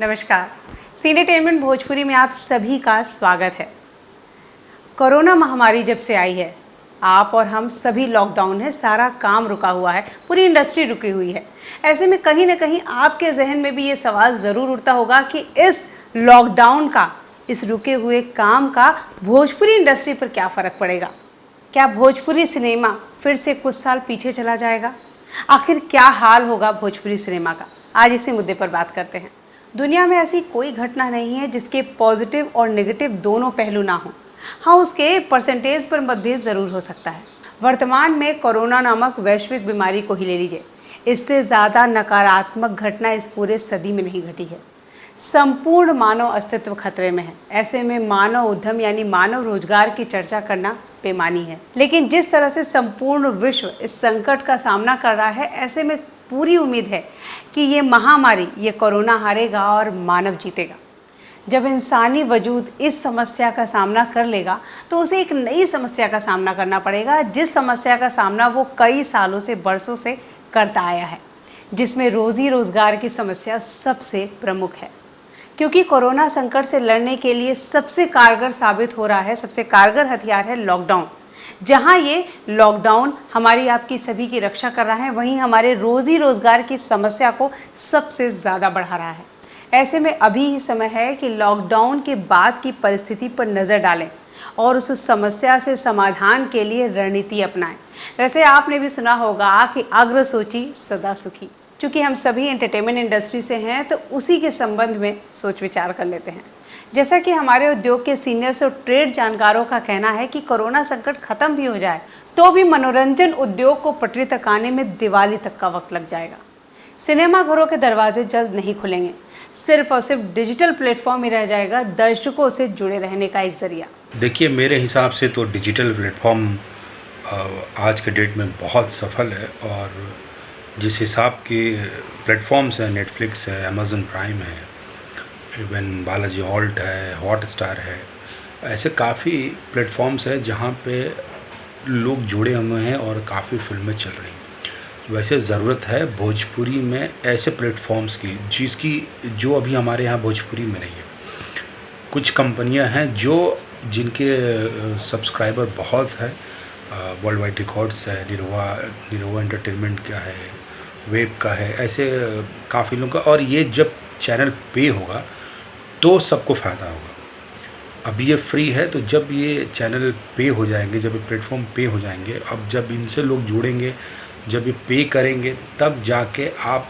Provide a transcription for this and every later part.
नमस्कार। सीनेटेनमेंट भोजपुरी में आप सभी का स्वागत है। कोरोना महामारी जब से आई है, आप और हम सभी लॉकडाउन है, सारा काम रुका हुआ है, पूरी इंडस्ट्री रुकी हुई है। ऐसे में कहीं ना कहीं आपके जहन में भी ये सवाल ज़रूर उठता होगा कि इस लॉकडाउन का, इस रुके हुए काम का भोजपुरी इंडस्ट्री पर क्या फ़र्क पड़ेगा। क्या भोजपुरी सिनेमा फिर से कुछ साल पीछे चला जाएगा? आखिर क्या हाल होगा भोजपुरी सिनेमा का? आज इसी मुद्दे पर बात करते हैं। दुनिया में ऐसी कोई घटना नहीं है जिसके पॉजिटिव और नेगेटिव दोनों पहलू ना हो। हाँ, उसके परसेंटेज पर मतभेद ज़रूर हो सकता है। वर्तमान में कोरोना नामक वैश्विक बीमारी को ही ले लीजिए, इससे ज़्यादा नकारात्मक घटना इस पूरे सदी में नहीं घटी है। संपूर्ण मानव अस्तित्व खतरे में है। ऐसे में मानव उद्यम यानी मानव रोजगार की चर्चा करना बेमानी है। लेकिन जिस तरह से संपूर्ण विश्व इस संकट का सामना कर रहा है, ऐसे में पूरी उम्मीद है कि ये महामारी, ये कोरोना हारेगा और मानव जीतेगा। जब इंसानी वजूद इस समस्या का सामना कर लेगा तो उसे एक नई समस्या का सामना करना पड़ेगा, जिस समस्या का सामना वो कई सालों से, बरसों से करता आया है, जिसमें रोजी रोजगार की समस्या सबसे प्रमुख है। क्योंकि कोरोना संकट से लड़ने के लिए सबसे कारगर साबित हो रहा है, सबसे कारगर हथियार है लॉकडाउन। जहां ये लॉकडाउन हमारी आपकी सभी की रक्षा कर रहा है, वहीं हमारे रोजी रोजगार की समस्या को सबसे ज़्यादा बढ़ा रहा है। ऐसे में अभी ही समय है कि लॉकडाउन के बाद की परिस्थिति पर नज़र डालें और उस समस्या से समाधान के लिए रणनीति अपनाएं। वैसे आपने भी सुना होगा कि अग्र सोची सदा सुखी। चूँकि हम सभी एंटरटेनमेंट इंडस्ट्री से हैं, तो उसी के संबंध में सोच विचार कर लेते हैं। जैसा कि हमारे उद्योग के सीनियर्स और ट्रेड जानकारों का कहना है कि कोरोना संकट खत्म भी हो जाए तो भी मनोरंजन उद्योग को पटरी तक आने में दिवाली तक का वक्त लग जाएगा। सिनेमा घरों के दरवाजे जल्द नहीं खुलेंगे, सिर्फ और सिर्फ डिजिटल प्लेटफॉर्म ही रह जाएगा दर्शकों से जुड़े रहने का एक जरिया। देखिए, मेरे हिसाब से तो डिजिटल प्लेटफॉर्म आज के डेट में बहुत सफल है। और जिस हिसाब के प्लेटफॉर्म्स हैं, नेटफ्लिक्स है, अमेज़न प्राइम है, इवन बालाजी ऑल्ट है, हॉटस्टार है, ऐसे काफ़ी प्लेटफॉर्म्स हैं जहाँ पे लोग जुड़े हुए हैं और काफ़ी फिल्में चल रही हैं। वैसे ज़रूरत है भोजपुरी में ऐसे प्लेटफॉर्म्स की जिसकी जो अभी हमारे यहाँ भोजपुरी में नहीं है। कुछ कंपनियां हैं जिनके सब्सक्राइबर बहुत है। वर्ल्ड वाइड रिकॉर्ड्स है, निरोवा एंटरटेनमेंट का है, वेब का है, ऐसे काफ़ी लोगों का। और ये जब चैनल पे होगा तो सबको फ़ायदा होगा। अभी ये फ्री है, तो जब ये चैनल पे हो जाएंगे, जब ये प्लेटफॉर्म पे हो जाएंगे, अब जब इनसे लोग जुड़ेंगे, जब ये पे करेंगे, तब जाके आप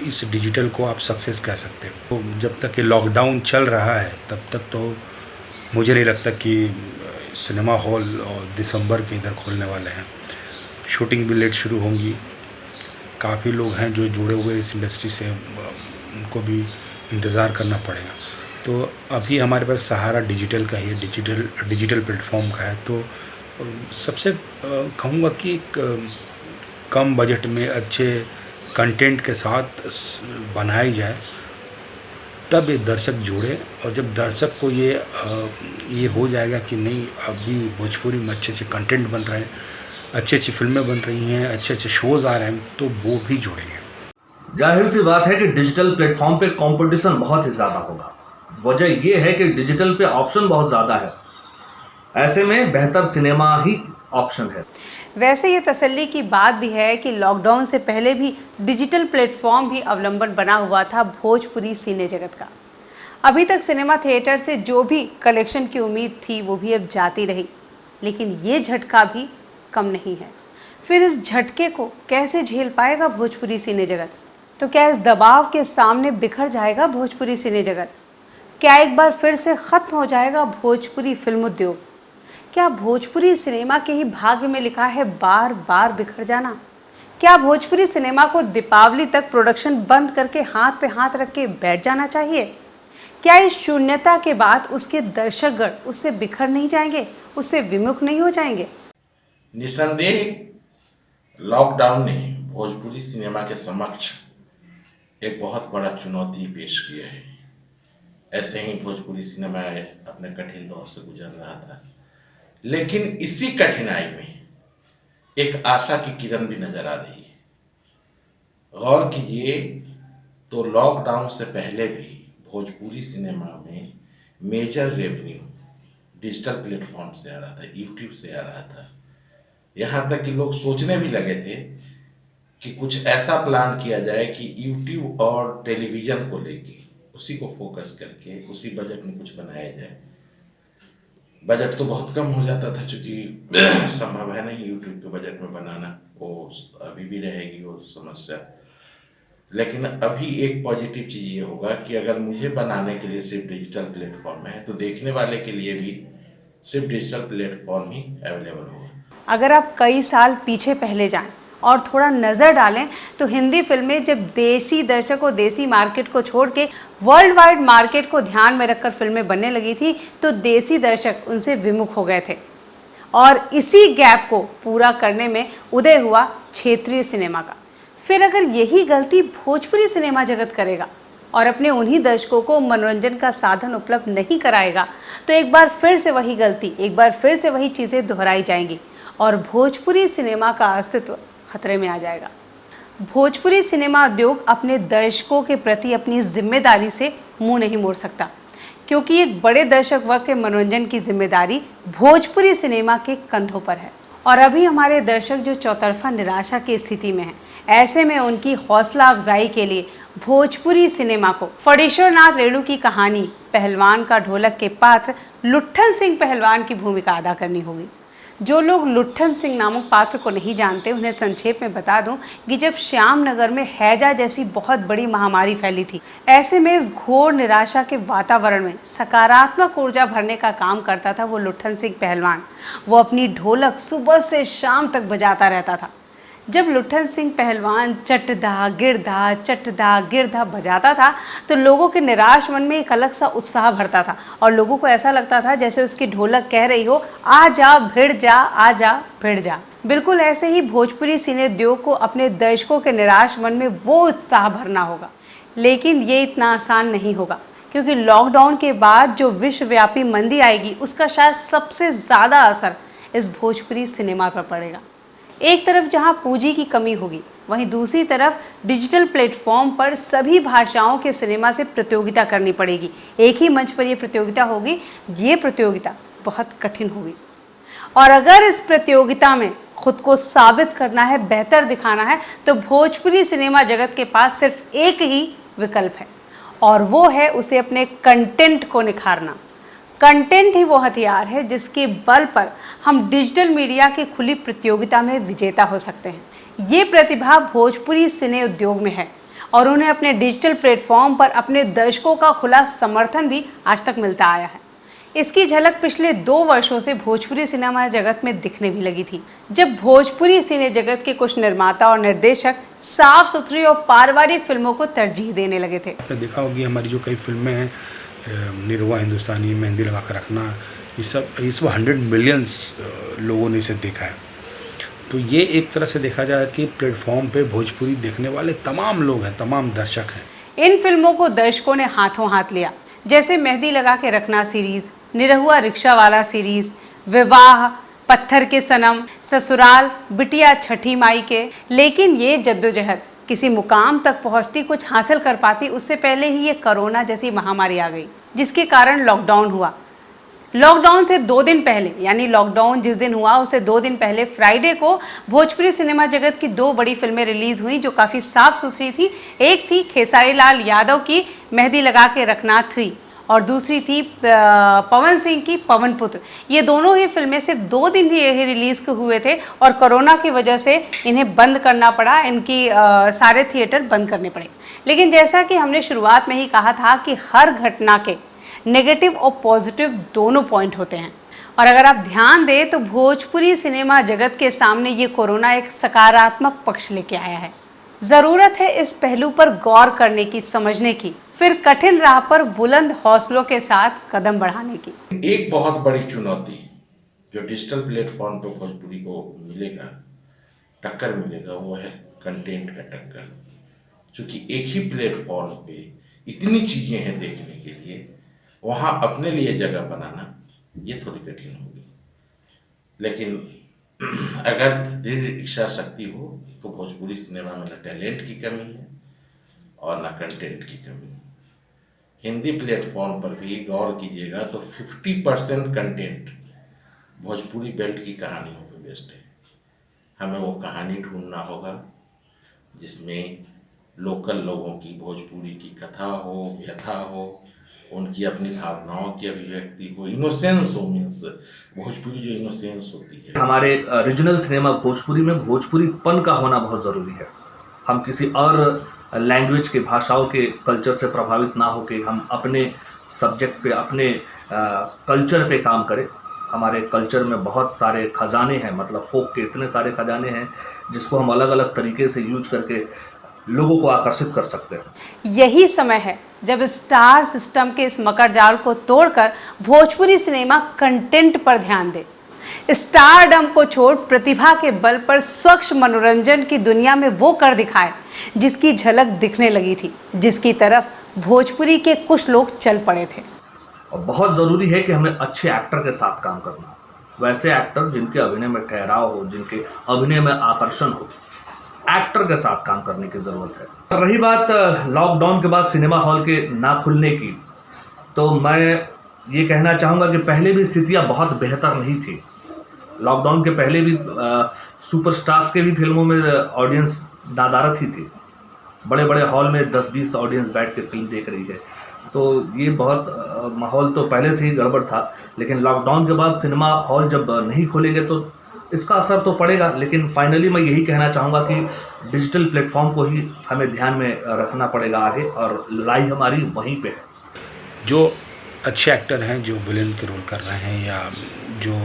इस डिजिटल को आप सक्सेस कह सकते हो। तो जब तक ये लॉकडाउन चल रहा है तब तक तो मुझे नहीं लगता कि सिनेमा हॉल और दिसंबर के इधर खोलने वाले हैं। शूटिंग भी लेट शुरू होंगी। काफ़ी लोग हैं जो जुड़े हुए इस इंडस्ट्री से, उनको भी इंतज़ार करना पड़ेगा। तो अभी हमारे पास सहारा डिजिटल का ही है, डिजिटल प्लेटफॉर्म का है। तो सबसे कहूँगा कि कम बजट में अच्छे कंटेंट के साथ बनाई जाए, तब ये दर्शक जुड़े। और जब दर्शक को ये हो जाएगा कि नहीं, अभी भोजपुरी में अच्छे अच्छे कंटेंट बन रहे हैं, अच्छी अच्छी फिल्में बन रही हैं, अच्छे अच्छे शोज़ आ रहे हैं, तो वो भी जुड़ेंगे। जाहिर सी बात है कि डिजिटल प्लेटफॉर्म पे कंपटीशन बहुत ही ज़्यादा होगा। वजह यह है कि डिजिटल पे ऑप्शन बहुत ज़्यादा है। ऐसे में बेहतर सिनेमा ही ऑप्शन है। वैसे ये तसल्ली की बात भी है कि लॉकडाउन से पहले भी डिजिटल प्लेटफॉर्म भी अवलंबन बना हुआ था भोजपुरी सिने जगत का। अभी तक सिनेमा थिएटर से जो भी कलेक्शन की उम्मीद थी वो भी अब जाती रही, लेकिन ये झटका भी कम नहीं है। फिर इस झटके को कैसे झेल पाएगा भोजपुरी सिने जगत? तो क्या इस दबाव के सामने बिखर जाएगा भोजपुरी सिने जगत? क्या एक बार फिर से खत्म हो जाएगा भोजपुरी फिल्म उद्योग? क्या भोजपुरी सिनेमा के ही भाग्य में लिखा है बार बार बिखर जाना? क्या भोजपुरी सिनेमा को दीपावली तक प्रोडक्शन बंद करके हाथ पे हाथ रख के बैठ जाना चाहिए? क्या इस शून्यता के बाद उसके दर्शकगण उससे बिखर नहीं जाएंगे, उससे विमुख नहीं हो जाएंगे? निसंदेह लॉकडाउन ने भोजपुरी सिनेमा के समक्ष एक बहुत बड़ा चुनौती पेश किया है। ऐसे ही भोजपुरी सिनेमा अपने कठिन दौर से गुजर रहा था, लेकिन इसी कठिनाई में एक आशा की किरण भी नजर आ रही है। गौर कीजिए, तो लॉकडाउन से पहले भी भोजपुरी सिनेमा में मेजर रेवेन्यू डिजिटल प्लेटफॉर्म से आ रहा था, यूट्यूब से आ रहा था। यहाँ तक कि लोग सोचने भी लगे थे कि कुछ ऐसा प्लान किया जाए कि यूट्यूब और टेलीविज़न को लेके उसी को फोकस करके उसी बजट में कुछ बनाया जाए। बजट तो बहुत कम हो जाता था, चूँकि संभव है नहीं यूट्यूब के बजट में बनाना, वो अभी भी रहेगी वो समस्या। लेकिन अभी एक पॉजिटिव चीज़ ये होगा कि अगर मुझे बनाने के लिए सिर्फ डिजिटल प्लेटफॉर्म है तो देखने वाले के लिए भी सिर्फ डिजिटल प्लेटफॉर्म ही अवेलेबल होगा। अगर आप कई साल पीछे पहले जाएं और थोड़ा नज़र डालें तो हिंदी फिल्में जब देसी दर्शक और देसी मार्केट को छोड़ के वर्ल्ड वाइड मार्केट को ध्यान में रखकर फिल्में बनने लगी थी तो देसी दर्शक उनसे विमुख हो गए थे। और इसी गैप को पूरा करने में उदय हुआ क्षेत्रीय सिनेमा का। फिर अगर यही गलती भोजपुरी सिनेमा जगत करेगा और अपने उन्हीं दर्शकों को मनोरंजन का साधन उपलब्ध नहीं कराएगा तो एक बार फिर से वही गलती, एक बार फिर से वही चीज़ें दोहराई जाएंगी और भोजपुरी सिनेमा का अस्तित्व खतरे में आ जाएगा। भोजपुरी सिनेमा उद्योग अपने दर्शकों के प्रति अपनी जिम्मेदारी से मुंह नहीं मोड़ सकता, क्योंकि एक बड़े दर्शक वर्ग के मनोरंजन की जिम्मेदारी भोजपुरी सिनेमा के कंधों पर है। और अभी हमारे दर्शक जो चौतरफा निराशा की स्थिति में हैं, ऐसे में उनकी हौसला अफजाई के लिए भोजपुरी सिनेमा को फणीश्वर नाथ रेणु की कहानी पहलवान का ढोलक के पात्र लुट्ठन सिंह पहलवान की भूमिका अदा करनी होगी। जो लोग लुट्ठन सिंह नामक पात्र को नहीं जानते उन्हें संक्षेप में बता दूं कि जब श्यामनगर में हैजा जैसी बहुत बड़ी महामारी फैली थी, ऐसे में इस घोर निराशा के वातावरण में सकारात्मक ऊर्जा भरने का काम करता था वो लुट्ठन सिंह पहलवान। वो अपनी ढोलक सुबह से शाम तक बजाता रहता था। जब लुट्ठन सिंह पहलवान चटदा गिरधा बजाता था तो लोगों के निराश मन में एक अलग सा उत्साह भरता था और लोगों को ऐसा लगता था जैसे उसकी ढोलक कह रही हो, आ जा भिड़ जा, आ जा भिड़ जा। बिल्कुल ऐसे ही भोजपुरी सिने उद्योग को अपने दर्शकों के निराश मन में वो उत्साह भरना होगा। लेकिन ये इतना आसान नहीं होगा, क्योंकि लॉकडाउन के बाद जो विश्वव्यापी मंदी आएगी उसका शायद सबसे ज़्यादा असर इस भोजपुरी सिनेमा पर पड़ेगा। एक तरफ जहां पूंजी की कमी होगी, वहीं दूसरी तरफ डिजिटल प्लेटफॉर्म पर सभी भाषाओं के सिनेमा से प्रतियोगिता करनी पड़ेगी। एक ही मंच पर ये प्रतियोगिता होगी। ये प्रतियोगिता बहुत कठिन होगी और अगर इस प्रतियोगिता में खुद को साबित करना है, बेहतर दिखाना है, तो भोजपुरी सिनेमा जगत के पास सिर्फ एक ही विकल्प है और वो है उसे अपने कंटेंट को निखारना। कंटेंट ही वो हथियार है जिसके बल पर हम डिजिटल मीडिया की खुली प्रतियोगिता में विजेता हो सकते हैं। ये प्रतिभा भोजपुरी सिने उद्योग में है और उन्हें अपने डिजिटल प्लेटफॉर्म पर अपने दर्शकों का खुला समर्थन भी आज तक मिलता आया है। इसकी झलक पिछले 2 वर्षों से भोजपुरी सिनेमा जगत में दिखने भी लगी थी, जब भोजपुरी सिने जगत के कुछ निर्माता और निर्देशक साफ सुथरी और पारिवारिक फिल्मों को तरजीह देने लगे थे। आपने देखा होगी हमारी जो कई फिल्में हैं, निरहुआ हिंदुस्तानी, मेहंदी लगा कर रखना, ये सब 100 मिलियंस लोगों ने इसे देखा है। तो ये एक तरह से देखा जाए कि प्लेटफॉर्म पे भोजपुरी देखने वाले तमाम लोग हैं, तमाम दर्शक हैं। इन फिल्मों को दर्शकों ने हाथों हाथ लिया, जैसे मेहंदी लगा के रखना सीरीज, निरहुआ रिक्शा वाला सीरीज, विवाह, पत्थर के सनम, ससुराल, बिटिया छठी माई के। लेकिन ये जद्दोजहद किसी मुकाम तक पहुंचती, कुछ हासिल कर पाती, उससे पहले ही ये कोरोना जैसी महामारी आ गई, जिसके कारण लॉकडाउन हुआ। लॉकडाउन से 2 दिन पहले, यानी लॉकडाउन जिस दिन हुआ उससे 2 दिन पहले फ्राइडे को भोजपुरी सिनेमा जगत की 2 बड़ी फिल्में रिलीज हुई जो काफ़ी साफ सुथरी थी। एक थी खेसारी लाल यादव की मेहंदी लगा के रखना 3 और दूसरी थी पवन सिंह की पवन पुत्र। ये दोनों ही फिल्में सिर्फ 2 दिन ही रिलीज़ हुए थे और कोरोना की वजह से इन्हें बंद करना पड़ा, इनकी सारे थिएटर बंद करने पड़े। लेकिन जैसा कि हमने शुरुआत में ही कहा था कि हर घटना के नेगेटिव और पॉजिटिव दोनों पॉइंट होते हैं और अगर आप ध्यान दें तो भोजपुरी सिनेमा जगत के सामने ये कोरोना एक सकारात्मक पक्ष लेके आया है। ज़रूरत है इस पहलू पर गौर करने की, समझने की, फिर कठिन राह पर बुलंद हौसलों के साथ कदम बढ़ाने की। एक बहुत बड़ी चुनौती जो डिजिटल प्लेटफॉर्म पर भोजपुरी को मिलेगा, टक्कर मिलेगा, वो है कंटेंट का टक्कर। क्योंकि एक ही प्लेटफॉर्म पे इतनी चीज़ें हैं देखने के लिए, वहाँ अपने लिए जगह बनाना ये थोड़ी कठिन होगी। लेकिन अगर दृढ़ इच्छा शक्ति हो तो भोजपुरी सिनेमा में न टैलेंट की कमी है और न कंटेंट की कमी। हिंदी प्लेटफॉर्म पर भी गौर कीजिएगा तो 50% कंटेंट भोजपुरी बेल्ट की कहानियों पर बेस्ड है। हमें वो कहानी ढूंढना होगा जिसमें लोकल लोगों की, भोजपुरी की कथा हो, व्यथा हो, उनकी अपनी भावनाओं की अभिव्यक्ति हो, इनोसेंस हो। मीन्स भोजपुरी जो इनोसेंस होती है। हमारे रीजनल सिनेमा भोजपुरी में भोजपुरीपन का होना बहुत ज़रूरी है। हम किसी और लैंग्वेज के, भाषाओं के कल्चर से प्रभावित ना होकर हम अपने सब्जेक्ट पे, अपने कल्चर पे काम करें। हमारे कल्चर में बहुत सारे खजाने हैं, मतलब फोक के इतने सारे खजाने हैं जिसको हम अलग अलग तरीके से यूज करके लोगों को आकर्षित कर सकते हैं। यही समय है जब स्टार सिस्टम के इस मकर जाल को तोड़कर भोजपुरी सिनेमा कंटेंट पर ध्यान दे। स्टारडम को छोड़ प्रतिभा के बल पर स्वच्छ मनोरंजन की दुनिया में वो कर दिखाए जिसकी झलक दिखने लगी थी, जिसकी तरफ भोजपुरी के कुछ लोग चल पड़े थे। और बहुत ज़रूरी है कि हमें अच्छे एक्टर के साथ काम करना, वैसे एक्टर जिनके अभिनय में ठहराव हो, जिनके अभिनय में आकर्षण हो। एक्टर के साथ काम करने की ज़रूरत है। रही बात लॉकडाउन के बाद सिनेमा हॉल के ना खुलने की, तो मैं ये कहना चाहूँगा कि पहले भी स्थितियाँ बहुत बेहतर नहीं थी। लॉकडाउन के पहले भी सुपरस्टार्स के भी फिल्मों में ऑडियंस दादारत ही थी। बड़े बड़े हॉल में 10-20 ऑडियंस बैठ के फिल्म देख रही है, तो ये बहुत माहौल तो पहले से ही गड़बड़ था। लेकिन लॉकडाउन के बाद सिनेमा हॉल जब नहीं खोलेंगे तो इसका असर तो पड़ेगा। लेकिन फाइनली मैं यही कहना चाहूँगा कि डिजिटल प्लेटफॉर्म को ही हमें ध्यान में रखना पड़ेगा आगे, और लड़ाई हमारी वहीं पे है। जो अच्छे एक्टर हैं, जो विलेन के रोल कर रहे हैं या जो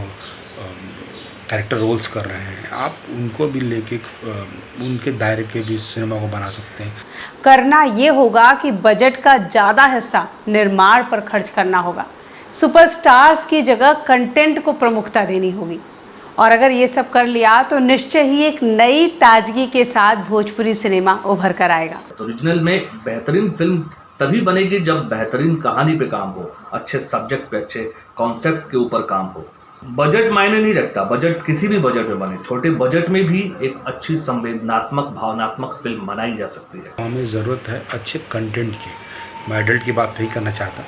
कैरेक्टर रोल्स कर रहे हैं, आप उनको भी लेके उनके दायरे के भी सिनेमा को बना सकते हैं। करना ये होगा कि बजट का ज़्यादा हिस्सा निर्माण पर खर्च करना होगा। सुपरस्टार्स की जगह कंटेंट को प्रमुखता देनी होगी, और अगर ये सब कर लिया तो निश्चय ही एक नई ताजगी के साथ भोजपुरी सिनेमा उभर कर आएगा। तो रीजनल में बेहतरीन फिल्म तभी बनेगी जब बेहतरीन कहानी पे काम हो, अच्छे सब्जेक्ट पे, अच्छे कॉन्सेप्ट के ऊपर काम हो। बजट मायने नहीं रखता, बजट किसी भी बजट में बने, छोटे बजट में भी एक अच्छी संवेदनात्मक, भावनात्मक फिल्म बनाई जा सकती है। हमें ज़रूरत है अच्छे कंटेंट की। मैं एडल्ट की बात नहीं करना चाहता,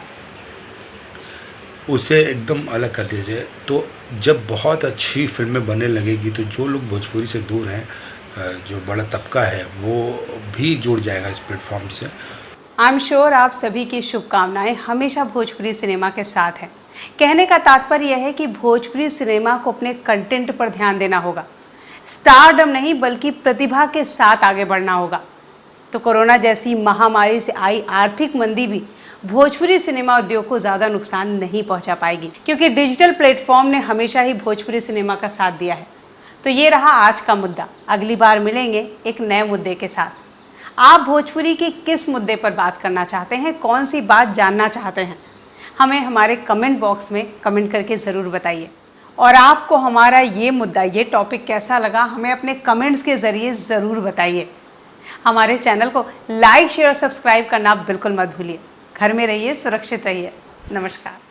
उसे एकदम अलग कर दीजिए। तो जब बहुत अच्छी फिल्में बनने लगेगी तो जो लोग भोजपुरी से दूर हैं, जो बड़ा तबका है, वो भी जुड़ जाएगा इस प्लेटफॉर्म से। आई एम श्योर आप सभी की शुभकामनाएं हमेशा भोजपुरी सिनेमा के साथ हैं। कहने का तात्पर्य यह है कि भोजपुरी सिनेमा को अपने कंटेंट पर ध्यान देना होगा। स्टारडम नहीं बल्कि प्रतिभा के साथ आगे बढ़ना होगा। तो कोरोना जैसी महामारी से आई आर्थिक मंदी भी भोजपुरी सिनेमा उद्योग को ज़्यादा नुकसान नहीं पहुंचा पाएगी, क्योंकि डिजिटल प्लेटफॉर्म ने हमेशा ही भोजपुरी सिनेमा का साथ दिया है। तो ये रहा आज का मुद्दा। अगली बार मिलेंगे एक नए मुद्दे के साथ। आप भोजपुरी के किस मुद्दे पर बात करना चाहते हैं, कौन सी बात जानना चाहते हैं, हमें हमारे कमेंट बॉक्स में कमेंट करके ज़रूर बताइए। और आपको हमारा ये मुद्दा, ये टॉपिक कैसा लगा, हमें अपने कमेंट्स के ज़रिए ज़रूर बताइए। हमारे चैनल को लाइक, शेयर और सब्सक्राइब करना बिल्कुल मत भूलिए। घर में रहिए, सुरक्षित रहिए। नमस्कार।